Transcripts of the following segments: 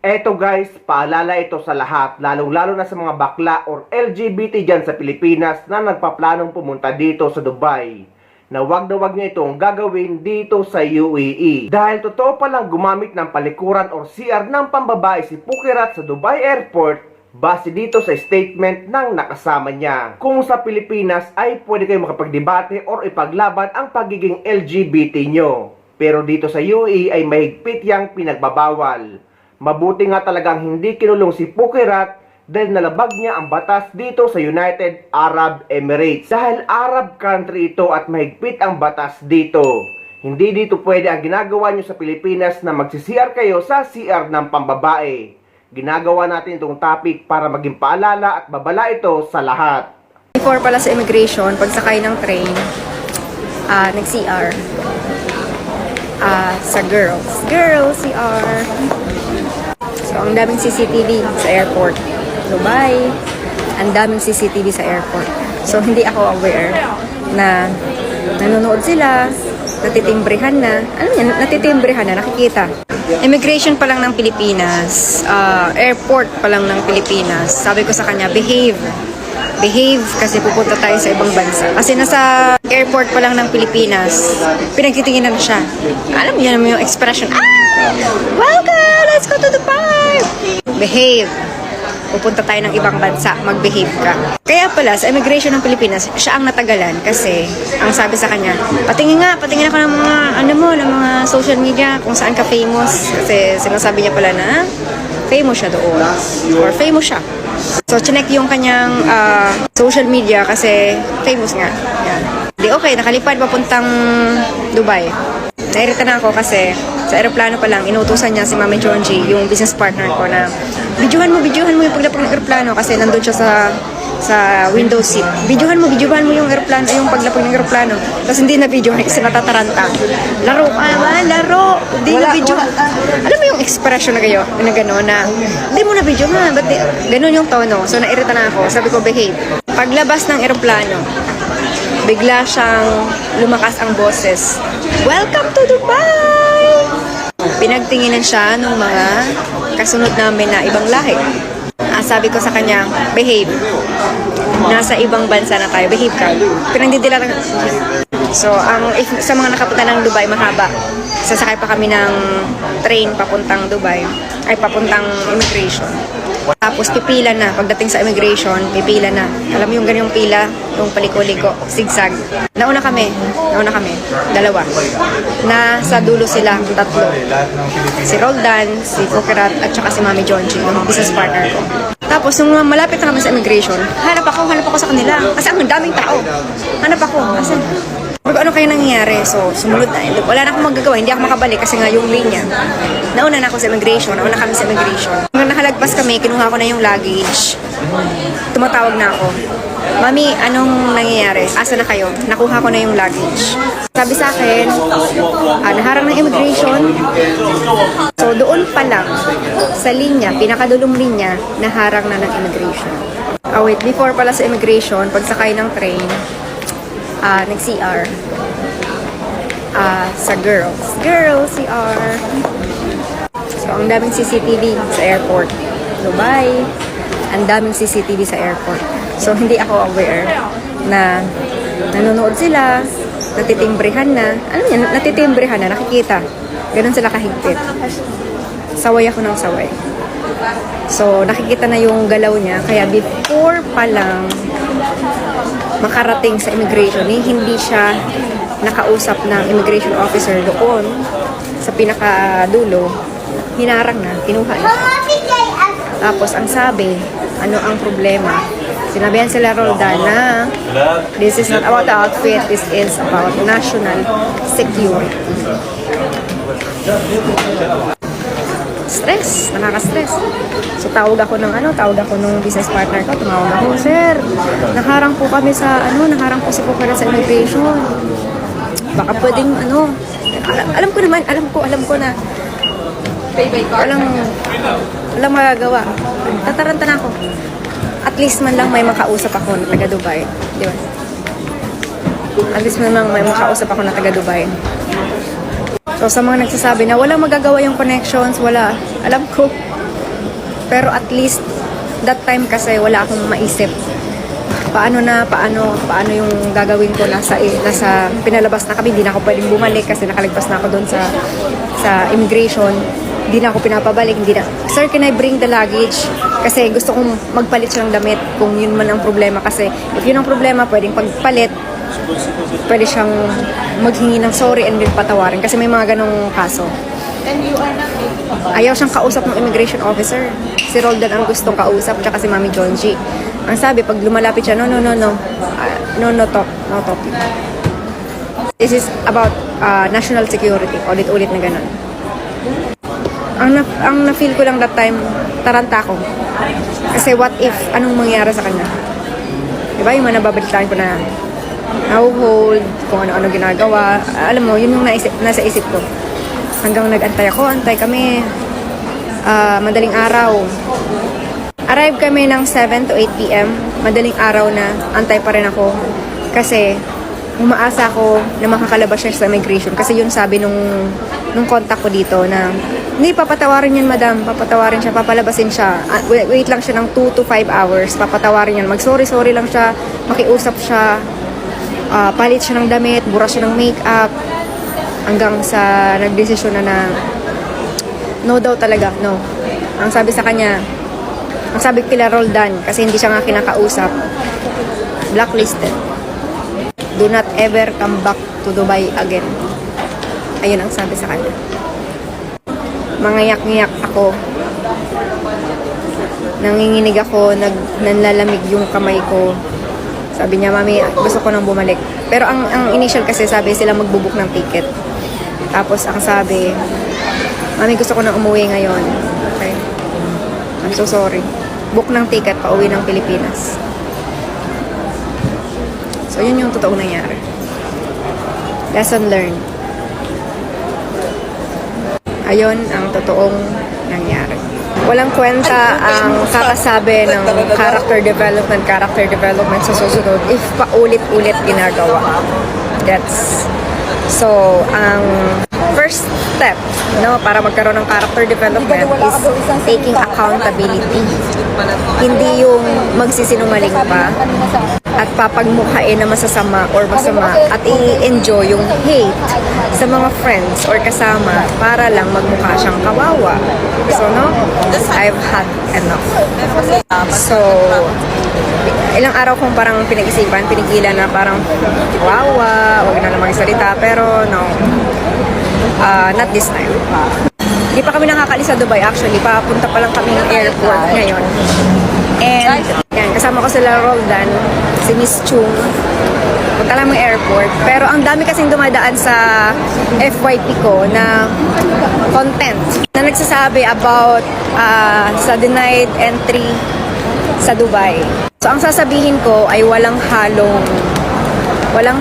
Eto guys, paalala ito sa lahat, lalong-lalo na sa mga bakla or LGBT dyan sa Pilipinas na nagpaplanong pumunta dito sa Dubai. Na wag nyo itong gagawin dito sa UAE. Dahil totoo palang gumamit ng palikuran or CR ng pambabae si Pukirat sa Dubai Airport base dito sa statement ng nakasama niya. Kung sa Pilipinas ay pwede kayong makapagdebate or ipaglaban ang pagiging LGBT nyo. Pero dito sa UAE ay mahigpit yang pinagbabawal. Mabuti nga talagang hindi kinulong si Pukirat dahil nalabag niya ang batas dito sa United Arab Emirates. Dahil Arab country ito at mahigpit ang batas dito. Hindi dito pwede ang ginagawa nyo sa Pilipinas na magsisiyar kayo sa CR ng pambabae. Ginagawa natin itong topic para maging paalala at babala ito sa lahat. Before pala sa immigration, pagsakay ng train, nag-CR. Sa girls CR. So, ang daming CCTV sa airport. Dubai, ang daming CCTV sa airport. So, hindi ako aware na nanonood sila, natitimbrehan na. Alam niya, natitimbrehan na, nakikita. Immigration pa lang ng Pilipinas, airport pa lang ng Pilipinas. Sabi ko sa kanya, behave kasi pupunta tayo sa ibang bansa. Kasi nasa airport pa lang ng Pilipinas, pinagtitinginan na siya. Alam niyo naman yung expression, welcome! Let's go to Dubai! Behave. Pupunta tayo ng ibang bansa, mag-behave ka. Kaya pala, sa immigration ng Pilipinas, siya ang natagalan kasi ang sabi sa kanya, patingin ako ng mga, ng mga social media kung saan ka famous. Kasi sinasabi niya pala na famous siya doon. Or famous siya. So, chinek yung kanyang social media kasi famous nga. Yan. Di okay, nakalipad papuntang Dubai. Nairita na ako kasi sa aeroplano pa lang, inutusan niya si Mami Jonji, yung business partner ko na videohan mo yung paglapag ng aeroplano kasi nandun siya sa window seat. Videohan mo yung aeroplano, yung paglapag ng aeroplano. Tapos hindi na videohan kasi natataranta. Laro ka ba? Laro! Hindi na videohan. Alam mo yung expression na kayo, na gano'n na, hindi mo na videohan. Ba't gano'n yung tono? So nairita na ako. Sabi ko, behave. Paglabas ng aeroplano, bigla siyang lumakas ang boses. Welcome to Dubai! Pinagtinginan siya ng mga kasunod namin na ibang lahi. Sabi ko sa kanya, behave. Nasa ibang bansa na tayo, behave ka. Pinagdidila lang. So, sa mga nakapunta ng Dubai, mahaba. Sasakay pa kami ng train papuntang Dubai, papuntang immigration. Tapos pipila na, pagdating sa immigration, pipila na. Alam mo yung ganyang pila, yung paliko-liko, zigzag. Nauna kami, dalawa. Nasa dulo sila, tatlo. Si Roldan, si Pukirat, at saka si Mami Jonji, yung business partner ko. Tapos, nung malapit na kami sa immigration, hanap ako sa kanila. Kasi ang daming tao. Hanap ako. Kasi, ano kayo nangyayari? So, sumunod na. Wala na akong magagawa. Hindi ako makabalik kasi nga yung linya. Nauna na ako sa immigration. Nauna kami sa immigration. Nung nakalagpas kami, kinuha ko na yung luggage. Tumatawag na ako. Mami, anong nangyayari? Asa na kayo? Nakuha ko na yung luggage. Sabi sa akin, naharang ng immigration. So, doon pa lang, sa linya, pinakadulong linya, naharang na ng immigration. Wait, before pala sa immigration, pagsakay ng train, nag-CR. Sa girls CR. So, ang daming CCTV sa airport. Dubai, ang daming CCTV sa airport. So, hindi ako aware na nanonood sila, natitimbrehan na. Alam niya, natitimbrehan na, nakikita. Ganun sila kahigpit. Saway ako ng saway. So, nakikita na yung galaw niya. Kaya before pa lang makarating sa immigration, hindi siya nakausap ng immigration officer doon sa pinakadulo. Hinarang na, kinuha na. Tapos, ang sabi, ano ang problema? Sinabihan sila Roldan na this is not about the outfit, this is about national security. Stress, nakaka-stress. So tawag ako ng business partner ko, tumawag ako, sir, naharang po kami sa naharang po si Pukirat sa immigration. Baka pwedeng alam ko na walang magagawa. Tataranta na ako. At least man lang may makausap ako na taga Dubai, di ba? At least man lang may makausap ako na taga Dubai. So, sa mga nagsasabi na walang magagawa yung connections, wala. Alam ko, Pero at least, that time kasi wala akong maisip. Paano yung gagawin ko, nasa pinalabas na kami, hindi na ako pwedeng bumalik kasi nakalagpas na ako doon sa immigration. Hindi na ako pinapabalik, hindi na. Sir, can I bring the luggage? Kasi gusto kong magpalit siya ng damit kung yun man ang problema. Kasi if yun ang problema, pwedeng pagpalit, pwede siyang maghingi ng sorry and then patawarin. Kasi may mga ganong kaso. Ayaw siyang kausap ng immigration officer. Si Roldan ang gustong kausap, tsaka si Mami Jonji. Ang sabi, pag lumalapit siya, no talk. This is about national security. Ulit-ulit na ganun. Ang na-feel ko lang that time, taranta ko. Kasi what if, anong mangyari sa kanya? Diba yung mga nababalitaan ko na hold, kung ano-ano ginagawa. Alam mo, yun yung nasa isip ko. Hanggang antay kami. Madaling araw. Arrive kami ng 7 to 8 p.m. Madaling araw na, antay pa rin ako. Kasi, umaasa ako na makakalabas siya sa immigration. Kasi yun sabi nung contact ko dito na, hindi, papatawarin yan, madam. Papatawarin siya, papalabasin siya. Wait lang siya ng 2 to 5 hours. Papatawarin yan. Mag-sorry lang siya. Makiusap siya. Palit siya ng damit. Bura siya ng makeup. Hanggang sa nagdesisyon na no daw talaga, no. Ang sabi sa kanya, ang sabi kila Roldan, kasi hindi siya nga kinakausap, blacklisted. Do not ever come back to Dubai again. Ayun ang sabi sa kanya. Mangayak-ngayak ako. Nanginginig ako, nanlalamig yung kamay ko. Sabi niya, Mami, gusto ko nang bumalik. Pero ang initial kasi sabi sila magbubuk ng ticket. Tapos ang sabi, Mami, gusto ko nang umuwi ngayon. Okay? I'm so sorry. Book ng ticket pa uwi ng Pilipinas. So, yun yung totoong nangyari. Lesson learned. Ayun ang totoong nangyari. Walang kwenta ang kakasabi ng character development sa susunod if paulit-ulit ginagawa. So, ang first step, no, para magkaroon ng character development is taking accountability. Hindi yung magsisinungaling pa at papagmukhain na masasama or masama at i-enjoy yung hate sa mga friends or kasama para lang magmukha siyang kawawa. So, no, I've had enough. So, ilang araw kong parang pinag-isipan, pinigilan na parang kawawa, huwag na lang magsalita, pero no, not this time. Hindi pa kami nakakalis sa Dubai actually, papunta pa lang kami ng airport ngayon. And yan, kasama ko sila Roldan, si Miss Chung. Punta lang ng airport. Pero ang dami kasing dumadaan sa FYP ko na content na nagsasabi about sa denied entry sa Dubai. So ang sasabihin ko ay walang halo, walang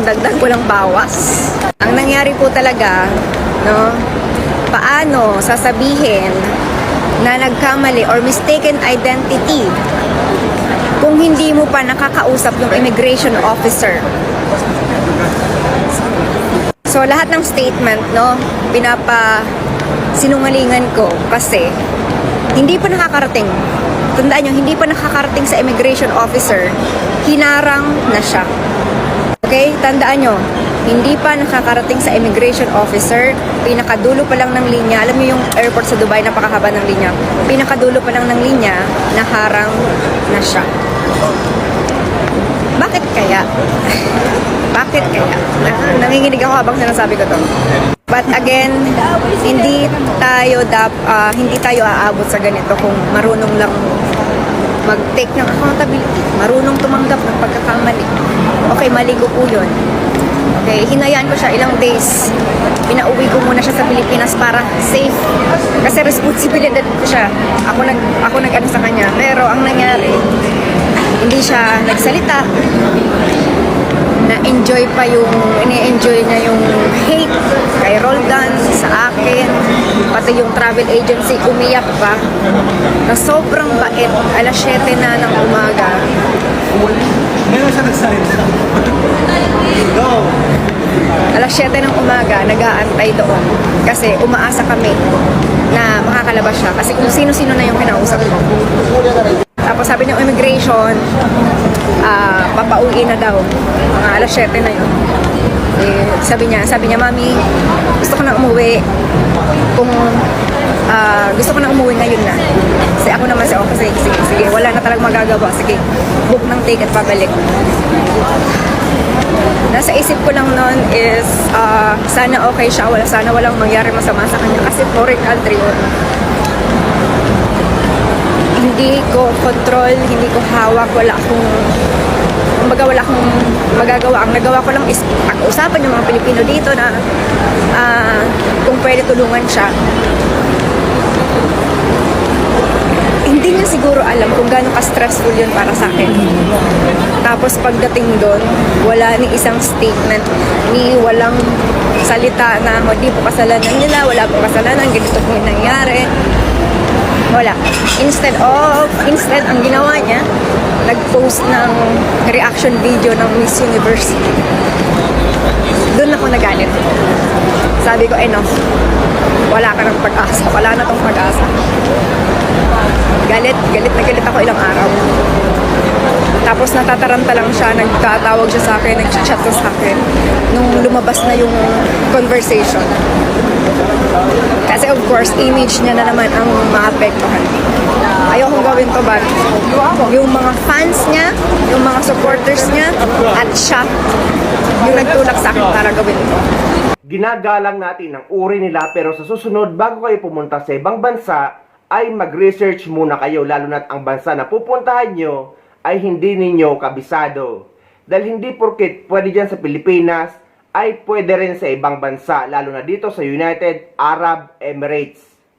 dagdag, walang bawas. Ang nangyari po talaga, no, paano sasabihin na nagkamali or mistaken identity kung hindi mo pa nakakausap yung immigration officer. So lahat ng statement, no, sinungalingan ko kasi hindi pa nakakarating. Tandaan nyo, hindi pa nakakarating sa immigration officer, hinarang na siya. Okay? Tandaan nyo, hindi pa nakakarating sa immigration officer, pinakadulo pa lang ng linya. Alam niyo yung airport sa Dubai, napakahaba ng linya. Pinakadulo pa lang ng linya, naharang na siya. Bakit kaya? Bakit kaya? Nanginginig ako habang sinasabi ko to. But again, hindi tayo aabot sa ganito kung marunong lang mag-take ng accountability, marunong tumanggap ng pagkakamali. Okay, mali ko po yun. Okay, hinayaan ko siya ilang days. Pinauwi ko muna siya sa Pilipinas para safe. Kasi responsibilidad ko siya. Ako nag-ano sa kanya. Pero ang nangyari, hindi siya nagsalita. Na-enjoy pa ini-enjoy niya yung hate kay Roldan, sa akin, pati yung travel agency, umiyak pa. Na sobrang bait, alas 7 na ng umaga. Meron siya nagsalita. Go! Alas 7 ng umaga, nag-aantay doon. Kasi umaasa kami na makakalabas siya kasi kung sino-sino na yung kinausap ko. Tapos sabi ng immigration, papauwi na daw. Mga alas 7 na yun. Eh, sabi niya, Mami, gusto ko na umuwi. Kung gusto ko na umuwi ngayon na. Kasi ako naman sige, wala na talagang magagawa. Sige, book ng ticket pabalik. Nasa isip ko lang noon is sana okay siya, sana walang mangyari masama sa kanya kasi foreign country yun. Hindi ko control, hindi ko hawak, wala akong magagawa. Ang nagawa ko lang is pag-usapan yung mga Pilipino dito na kung pwede tulungan siya. Hindi niya siguro alam kung gaano ka-stressful yun para sa akin. Tapos pagdating doon, wala ni isang statement, ni walang salita na hindi po kasalanan nila, wala po kasalanan, ganito po yung nangyari. Wala. Instead, ang ginawa niya, nag-post ng reaction video ng Miss Universe. Doon ako nagalit. Sabi ko, enough. Wala ka ng pag-asa. Wala na tong pag-asa. Galit na galit ako ilang araw. Tapos natataranta lang siya, nagtatawag siya sa akin, nag-chat sa akin nung lumabas na yung conversation. Kasi of course, image niya na naman ang maapektuhan. Ayokong gawin to ba? Yung mga fans niya, yung mga supporters niya, at siya, yung nagtulak sa akin para gawin to. Ginagalang natin ang uri nila pero sa susunod bago kayo pumunta sa ibang bansa ay mag-research muna kayo lalo na't ang bansa na pupuntahan nyo ay hindi ninyo kabisado. Dahil hindi porket pwede dyan sa Pilipinas ay pwede rin sa ibang bansa lalo na dito sa United Arab Emirates.